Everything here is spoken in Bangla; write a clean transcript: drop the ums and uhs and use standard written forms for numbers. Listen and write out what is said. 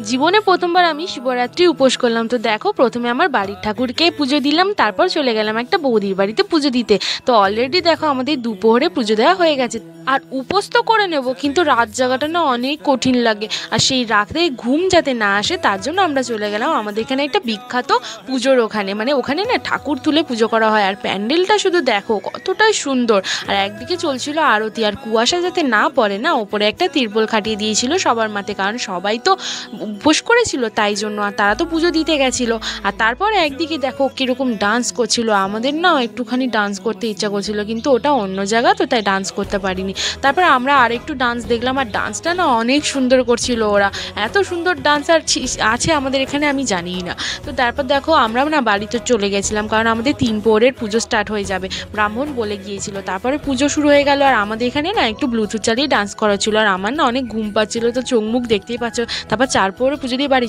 জীবনে প্রথমবার আমি শিবরাত্রি উপোস করলাম। তো দেখো, প্রথমে আমার বাড়ির ঠাকুরকে পুজো দিলাম, তারপর চলে গেলাম একটা বৌদির বাড়িতে পুজো দিতে। তো অলরেডি দেখো আমাদের দুপুরে পুজো দেওয়া হয়ে গেছে। আর উপোস তো করে নেব, কিন্তু রাত জাগাটা না অনেক কঠিন লাগে। আর সেই রাতে ঘুম যাতে না আসে তার জন্য আমরা চলে গেলাম আমাদের এখানে একটা বিখ্যাত পুজোর ওখানে। মানে ওখানে না ঠাকুর তুলে পুজো করা হয়। আর প্যান্ডেলটা শুধু দেখো কতটাই সুন্দর। আর একদিকে চলছিল আরতি, আর কুয়াশা যাতে না পড়ে না, ওপরে একটা তিরপল খাটিয়ে দিয়েছিল সবার মাথায়, কারণ সবাই তো উপোস করেছিল তাই জন্য। আর তারা তো পুজো দিতে গেছিলো। আর তারপর একদিকে দেখো কীরকম ডান্স করছিল। আমাদের না একটুখানি ডান্স করতে ইচ্ছা করছিল, কিন্তু ওটা অন্য জায়গা তো তাই ডান্স করতে পারিনি। তারপর আমরা আরেকটু ডান্স দেখলাম, আর ডান্সটা না অনেক সুন্দর করছিল ওরা। এত সুন্দর ডান্সার আছে আমাদের এখানে আমি জানিই না। তো তারপর দেখো আমরা না বাড়িতে চলে গেছিলাম, কারণ আমাদের 3 প্রহরের পুজো স্টার্ট হয়ে যাবে, ব্রাহ্মণ বলে গিয়েছিল। তারপরে পুজো শুরু হয়ে গেল, আর আমাদের এখানে না একটু ব্লুটুথ চালিয়ে ডান্স করা ছিল। আর আমার না অনেক ঘুম পাচ্ছিল, তো চোখ মুখ দেখতেই পাচ্ছ। তারপর 4 প্রহরে পুজো দিয়ে বাড়ি